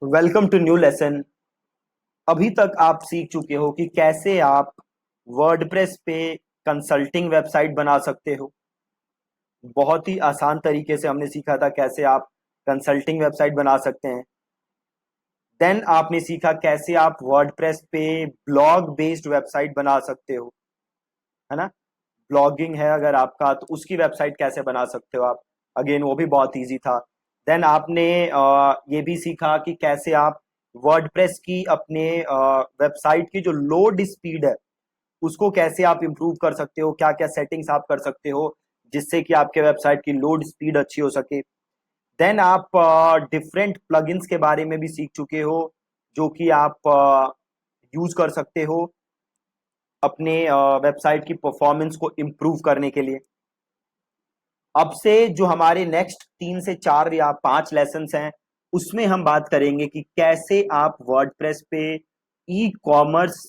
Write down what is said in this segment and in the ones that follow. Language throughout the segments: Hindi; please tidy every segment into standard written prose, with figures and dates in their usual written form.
Welcome to new lesson. अभी तक आप सीख चुके हो कि कैसे आप वर्डप्रेस पे कंसल्टिंग वेबसाइट बना सकते हो। बहुत ही आसान तरीके से हमने सीखा था कैसे आप कंसल्टिंग वेबसाइट बना सकते हैं। देन आपने सीखा कैसे आप वर्डप्रेस पे ब्लॉग बेस्ड वेबसाइट बना सकते हो, है ना। ब्लॉगिंग है अगर आपका तो उसकी वेबसाइट कैसे बना सकते हो आप। अगेन वो भी बहुत इजी था। देन आपने ये भी सीखा कि कैसे आप वर्डप्रेस की अपने वेबसाइट की जो लोड स्पीड है उसको कैसे आप इंप्रूव कर सकते हो, क्या क्या सेटिंग्स आप कर सकते हो जिससे कि आपके वेबसाइट की लोड स्पीड अच्छी हो सके। देन आप डिफरेंट प्लगइन्स के बारे में भी सीख चुके हो जो कि आप यूज कर सकते हो अपने वेबसाइट की परफॉर्मेंस को इम्प्रूव करने के लिए। अब से जो हमारे नेक्स्ट 3 से 4 या 5 लेसन हैं उसमें हम बात करेंगे कि कैसे आप वर्डप्रेस पे ई कॉमर्स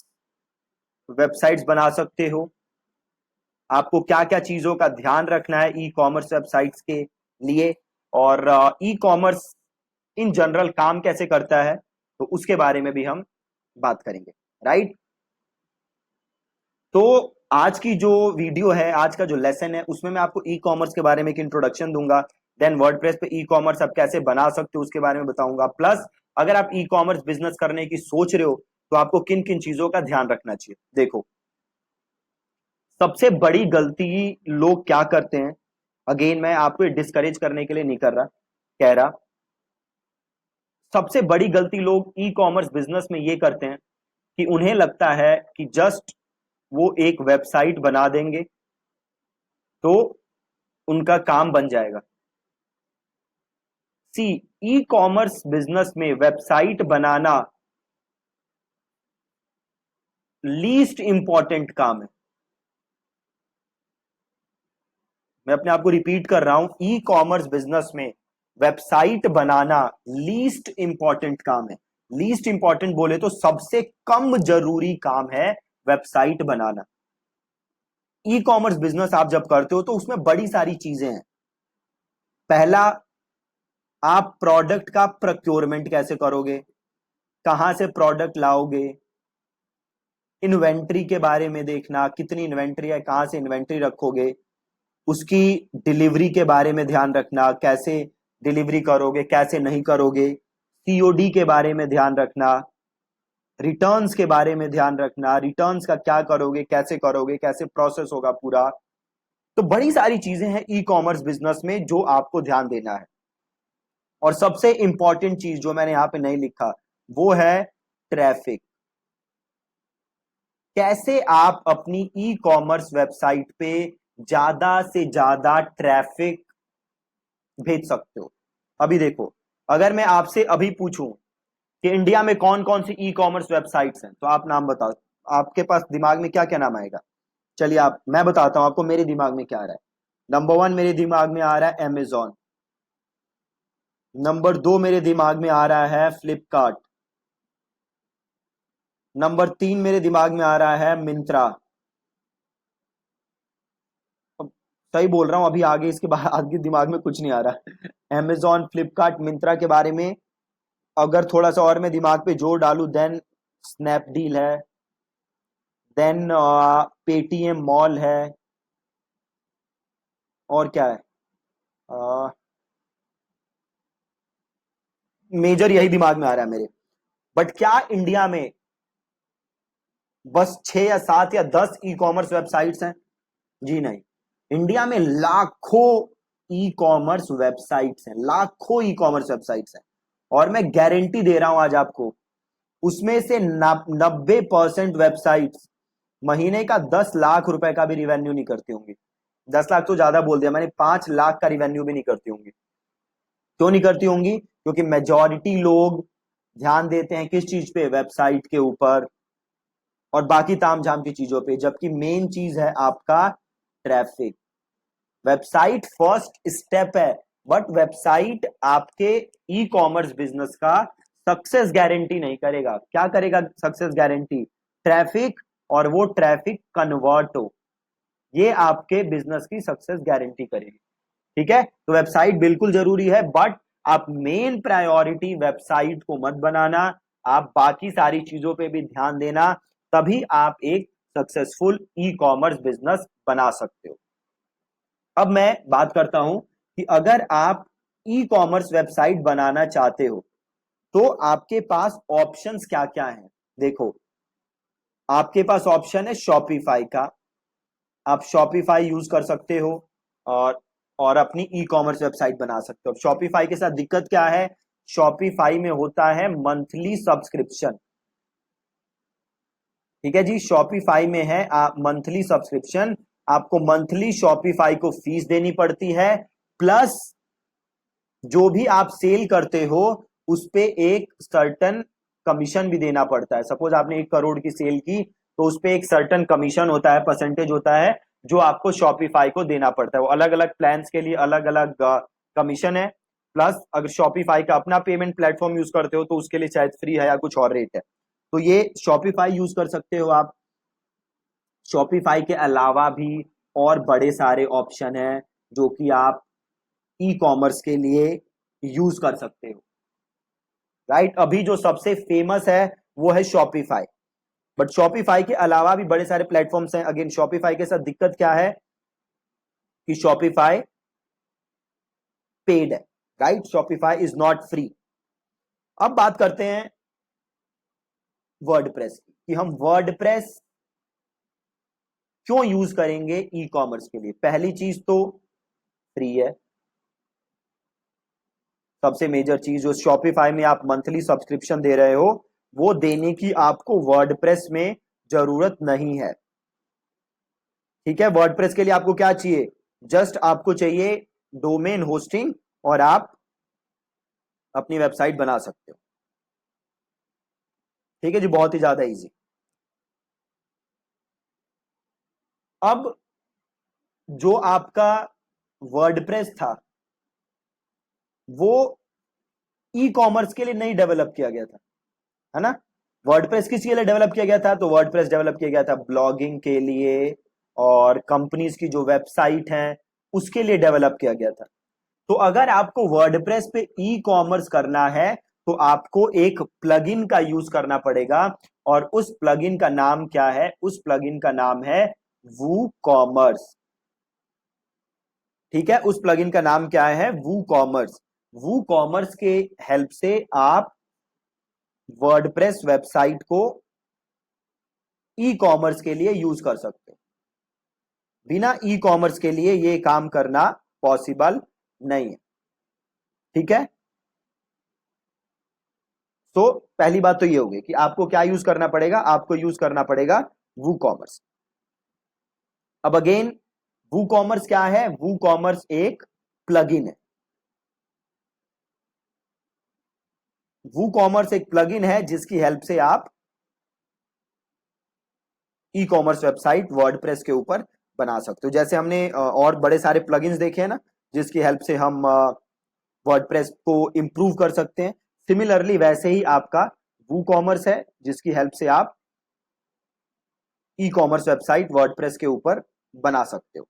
वेबसाइट्स बना सकते हो, आपको क्या क्या चीजों का ध्यान रखना है ई कॉमर्स वेबसाइट्स के लिए, और ई कॉमर्स इन जनरल काम कैसे करता है तो उसके बारे में भी हम बात करेंगे। राइट। तो आज की जो वीडियो है, आज का जो लेसन है उसमें मैं आपको ई कॉमर्स के बारे में एक इंट्रोडक्शन दूंगा। देन वर्डप्रेस पे ई कॉमर्स आप कैसे बना सकते हो उसके बारे में बताऊंगा। प्लस अगर आप ई कॉमर्स बिजनेस करने की सोच रहे हो तो आपको किन किन चीजों का ध्यान रखना चाहिए। देखो, सबसे बड़ी गलती लोग क्या करते हैं, अगेन मैं आपको डिस्करेज करने के लिए नहीं कर रहा, कह रहा सबसे बड़ी गलती लोग ई कॉमर्स बिजनेस में ये करते हैं कि उन्हें लगता है कि जस्ट वो एक वेबसाइट बना देंगे तो उनका काम बन जाएगा। सी, ई कॉमर्स बिजनेस में वेबसाइट बनाना लीस्ट इंपॉर्टेंट काम है। मैं अपने आप को रिपीट कर रहा हूं, ई कॉमर्स बिजनेस में वेबसाइट बनाना लीस्ट इंपॉर्टेंट काम है। लीस्ट इंपॉर्टेंट बोले तो सबसे कम जरूरी काम है वेबसाइट बनाना। ई कॉमर्स बिजनेस आप जब करते हो तो उसमें बड़ी सारी चीजें हैं। पहला, आप प्रोडक्ट का प्रोक्योरमेंट कैसे करोगे, कहां से प्रोडक्ट लाओगे, इन्वेंट्री के बारे में देखना, कितनी इन्वेंट्री है, कहां से इन्वेंट्री रखोगे, उसकी डिलीवरी के बारे में ध्यान रखना, कैसे डिलीवरी करोगे कैसे नहीं करोगे, सीओडी के बारे में ध्यान रखना, रिटर्न्स के बारे में ध्यान रखना, रिटर्न्स का क्या करोगे कैसे प्रोसेस होगा पूरा। तो बड़ी सारी चीजें हैं ई कॉमर्स बिजनेस में जो आपको ध्यान देना है। और सबसे इंपॉर्टेंट चीज जो मैंने यहां पे नहीं लिखा वो है ट्रैफिक। कैसे आप अपनी ई कॉमर्स वेबसाइट पे ज्यादा से ज्यादा ट्रैफिक भेज सकते हो। अभी देखो, अगर मैं आपसे अभी पूछूं कि इंडिया में कौन कौन सी ई कॉमर्स वेबसाइट्स हैं तो आप नाम बताओ। आपके पास दिमाग में क्या क्या नाम आएगा। चलिए आप, मैं बताता हूं आपको मेरे दिमाग में क्या आ रहा है। नंबर 1 मेरे दिमाग में आ रहा है अमेजॉन। नंबर 2 मेरे दिमाग में आ रहा है फ्लिपकार्ट। नंबर 3 मेरे दिमाग में आ रहा है मिंत्रा। अब सही बोल रहा हूं, अभी आगे इसके बाद आगे दिमाग में कुछ नहीं आ रहा। अमेजॉन, फ्लिपकार्ट, मिंत्रा के बारे में अगर थोड़ा सा और मैं दिमाग पे जोर डालूं, देन स्नैपडील है, देन पेटीएम मॉल है, और क्या है, मेजर यही दिमाग में आ रहा है मेरे। बट क्या इंडिया में बस 6 या 7 या 10 ई कॉमर्स वेबसाइट्स हैं? जी नहीं, इंडिया में लाखों ई कॉमर्स वेबसाइट्स हैं, लाखों ई कॉमर्स वेबसाइट्स हैं। और मैं गारंटी दे रहा हूं आज आपको, उसमें से 90% वेबसाइट्स महीने का 10 लाख रुपए का भी रिवेन्यू नहीं करती होंगी। 10 लाख तो ज्यादा बोल दिया मैंने, 5 लाख का रिवेन्यू भी नहीं करती होंगी। क्यों नहीं करती होंगी? क्योंकि मेजॉरिटी लोग ध्यान देते हैं किस चीज पे, वेबसाइट के ऊपर और बाकी तामझाम की चीजों पे, जबकि मेन चीज है आपका ट्रैफिक। वेबसाइट फर्स्ट स्टेप है, बट वेबसाइट आपके ई कॉमर्स बिजनेस का सक्सेस गारंटी नहीं करेगा। क्या करेगा सक्सेस गारंटी? ट्रैफिक, और वो ट्रैफिक कन्वर्ट हो, ये आपके बिजनेस की सक्सेस गारंटी करेगी। ठीक है, तो वेबसाइट बिल्कुल जरूरी है, बट आप मेन प्रायोरिटी वेबसाइट को मत बनाना, आप बाकी सारी चीजों पे भी ध्यान देना, तभी आप एक सक्सेसफुल ई कॉमर्स बिजनेस बना सकते हो। अब मैं बात करता हूं कि अगर आप ई कॉमर्स वेबसाइट बनाना चाहते हो तो आपके पास ऑप्शंस क्या क्या हैं। देखो, आपके पास ऑप्शन है शॉपिफाई का, आप शॉपिफाई यूज कर सकते हो और अपनी ई कॉमर्स वेबसाइट बना सकते हो। शॉपिफाई के साथ दिक्कत क्या है, शॉपिफाई में होता है मंथली सब्सक्रिप्शन। ठीक है जी, शॉपिफाई में है आप मंथली सब्सक्रिप्शन, आपको मंथली शॉपिफाई को फीस देनी पड़ती है, प्लस जो भी आप सेल करते हो उस पे एक सर्टन कमीशन भी देना पड़ता है। सपोज आपने 1 करोड़ की सेल की तो उस पे एक सर्टन कमीशन होता है, परसेंटेज होता है जो आपको शॉपिफाई को देना पड़ता है। वो अलग अलग प्लान्स के लिए अलग अलग कमीशन है। प्लस अगर शॉपिफाई का अपना पेमेंट प्लेटफॉर्म यूज करते हो तो उसके लिए शायद फ्री है या कुछ और रेट है। तो ये शॉपिफाई यूज कर सकते हो आप। शॉपिफाई के अलावा भी और बड़े सारे ऑप्शन हैं जो कि आप ई कॉमर्स के लिए यूज कर सकते हो। राइट, अभी जो सबसे फेमस है वो है शॉपिफाई, बट शॉपिफाई के अलावा भी बड़े सारे प्लेटफॉर्म्स हैं। अगेन, शॉपिफाई के साथ दिक्कत क्या है कि शॉपिफाई पेड है। Right, Shopify is not free. अब बात करते हैं वर्डप्रेस की, कि हम वर्डप्रेस क्यों यूज करेंगे ई कॉमर्स के लिए। पहली चीज तो फ्री है, सबसे मेजर चीज। जो शॉपिफाई में आप मंथली सब्सक्रिप्शन दे रहे हो वो देने की आपको वर्डप्रेस में जरूरत नहीं है। ठीक है, वर्डप्रेस के लिए आपको क्या चाहिए, जस्ट आपको चाहिए डोमेन होस्टिंग और आप अपनी वेबसाइट बना सकते हो। ठीक है जी, बहुत ही ज्यादा इजी। अब जो आपका वर्डप्रेस था वो ई कॉमर्स के लिए नहीं डेवलप किया गया था, है ना। वर्डप्रेस किसके लिए डेवलप किया गया था, तो वर्डप्रेस डेवलप किया गया था ब्लॉगिंग के लिए और कंपनीज की जो वेबसाइट है उसके लिए डेवलप किया गया था। तो अगर आपको वर्डप्रेस पे ई कॉमर्स करना है तो आपको एक प्लगइन का यूज करना पड़ेगा, और उस प्लगइन का नाम क्या है, उस प्लगइन का नाम है वू कॉमर्स। ठीक है, उस प्लगइन का नाम क्या है, वू कॉमर्स। वू कॉमर्स के हेल्प से आप वर्डप्रेस वेबसाइट को ई कॉमर्स के लिए यूज कर सकते हो। बिना ई कॉमर्स के लिए ये काम करना पॉसिबल नहीं है। ठीक है, तो पहली बात तो ये होगी कि आपको क्या यूज करना पड़ेगा, आपको यूज करना पड़ेगा वू कॉमर्स। अब अगेन, वू कॉमर्स क्या है, वू कॉमर्स एक प्लगइन है। वू कॉमर्स एक प्लगइन है जिसकी हेल्प से आप ई कॉमर्स वेबसाइट वर्डप्रेस के ऊपर बना सकते हो। जैसे हमने और बड़े सारे प्लगइन्स देखे हैं ना जिसकी हेल्प से हम वर्डप्रेस को इंप्रूव कर सकते हैं, सिमिलरली वैसे ही आपका वू कॉमर्स है जिसकी हेल्प से आप ई कॉमर्स वेबसाइट वर्डप्रेस के ऊपर बना सकते हो।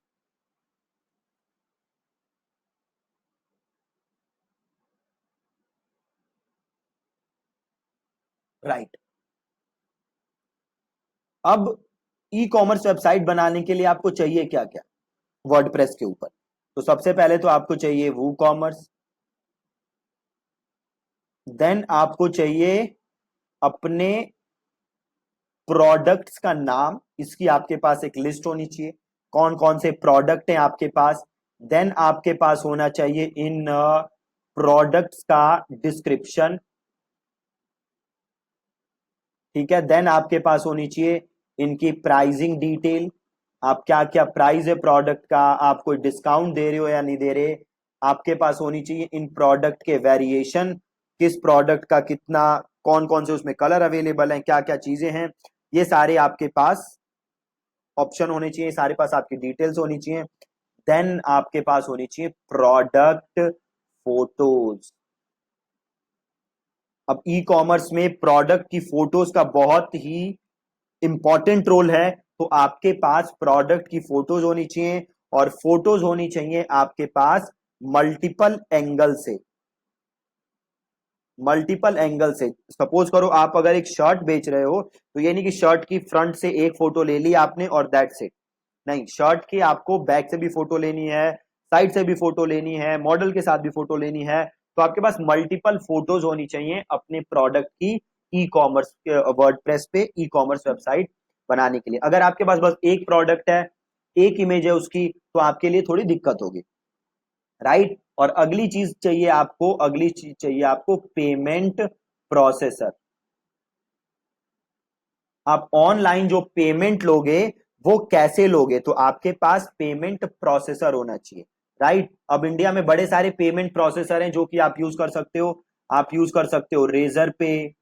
राइट, अब ई कॉमर्स वेबसाइट बनाने के लिए आपको चाहिए क्या क्या वर्डप्रेस के ऊपर। तो सबसे पहले तो आपको चाहिए वू कॉमर्स, देन आपको चाहिए अपने प्रोडक्ट्स का नाम, इसकी आपके पास एक लिस्ट होनी चाहिए, कौन कौन से प्रोडक्ट हैं आपके पास। देन आपके पास होना चाहिए इन प्रोडक्ट्स का डिस्क्रिप्शन। ठीक है, देन आपके पास होनी चाहिए इनकी प्राइसिंग डिटेल, आप क्या क्या प्राइस है प्रोडक्ट का, आप कोई डिस्काउंट दे रहे हो या नहीं दे रहे। आपके पास होनी चाहिए इन प्रोडक्ट के वेरिएशन, किस प्रोडक्ट का कितना, कौन कौन से उसमें कलर अवेलेबल हैं, क्या क्या चीजें हैं, ये सारे आपके पास ऑप्शन होने चाहिए, सारे पास आपकी डिटेल्स होनी चाहिए। देन आपके पास होनी चाहिए प्रोडक्ट फोटोज। अब ई कॉमर्स में प्रोडक्ट की फोटोज का बहुत ही इंपॉर्टेंट रोल है, तो आपके पास प्रोडक्ट की फोटोज होनी चाहिए, और फोटोज होनी चाहिए आपके पास मल्टीपल एंगल से। मल्टीपल एंगल से। सपोज करो आप अगर एक शर्ट बेच रहे हो, तो ये नहीं कि शर्ट की फ्रंट से एक फोटो ले ली आपने और दैट्स इट। नहीं, शर्ट की आपको बैक से भी फोटो लेनी है, साइड से भी फोटो लेनी है, मॉडल के साथ भी फोटो लेनी है। तो आपके पास मल्टीपल फोटोज होनी चाहिए अपने प्रोडक्ट की ई कॉमर्स वर्डप्रेस पे ई कॉमर्स वेबसाइट बनाने के लिए। अगर आपके पास बस एक प्रोडक्ट है, एक इमेज है उसकी, तो आपके लिए थोड़ी दिक्कत होगी, राइट। और अगली चीज चाहिए आपको पेमेंट प्रोसेसर। आप ऑनलाइन जो पेमेंट लोगे वो कैसे लोगे, तो आपके पास पेमेंट प्रोसेसर होना चाहिए, राइट। अब इंडिया में बड़े सारे पेमेंट प्रोसेसर हैं जो कि आप यूज कर सकते हो। आप यूज कर सकते हो रेजर पे,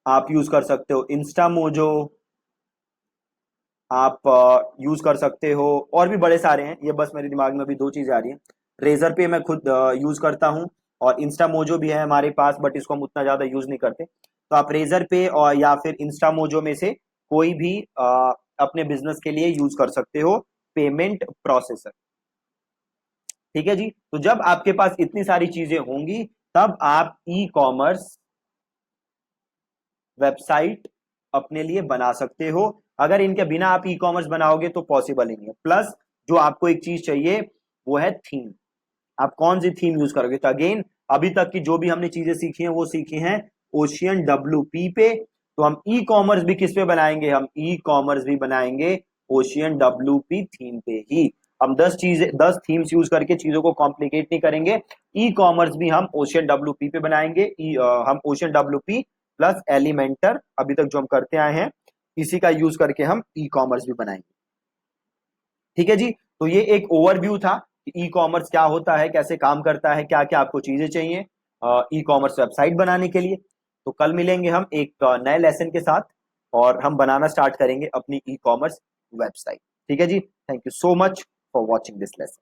आप यूज कर सकते हो इंस्टामोजो, आप यूज कर सकते हो, और भी बड़े सारे हैं, ये बस मेरे दिमाग में अभी दो चीजें आ रही हैं। रेजर पे मैं खुद यूज करता हूं, और इंस्टामोजो भी है हमारे पास, बट इसको हम उतना ज्यादा यूज नहीं करते। तो आप रेजर पे और या फिर इंस्टामोजो में से कोई भी अपने बिजनेस के लिए यूज कर सकते हो पेमेंट प्रोसेसर। ठीक है जी। तो जब आपके पास इतनी सारी चीजें होंगी, तब आप ई कॉमर्स वेबसाइट अपने लिए बना सकते हो। अगर इनके बिना आप ई कॉमर्स बनाओगे तो पॉसिबल ही नहीं है। प्लस जो आपको एक चीज चाहिए वो है थीम। आप कौन सी थीम यूज करोगे, तो अगेन अभी तक की जो भी हमने चीजें सीखी हैं वो सीखी हैं ओशियन डब्ल्यूपी पे। तो हम ई कॉमर्स भी किस पे बनाएंगे, हम ई कॉमर्स भी बनाएंगे ओशियन डब्ल्यूपी थीम पे ही। हम 10 थीम्स यूज करके चीजों को कॉम्प्लिकेट नहीं करेंगे। ई कॉमर्स भी हम ओशियन डब्ल्यूपी पे बनाएंगे। हम ओशियन डब्ल्यूपी प्लस एलिमेंटर अभी तक जो हम करते आए हैं, इसी का यूज करके हम ई कॉमर्स भी बनाएंगे। ठीक है जी। तो ये एक ओवरव्यू था कि ई कॉमर्स क्या होता है, कैसे काम करता है, क्या क्या आपको चीजें चाहिए ई कॉमर्स वेबसाइट बनाने के लिए। तो कल मिलेंगे हम एक नए लेसन के साथ, और हम बनाना स्टार्ट करेंगे अपनी ई कॉमर्स वेबसाइट। ठीक है जी। Thank you so much for watching this lesson.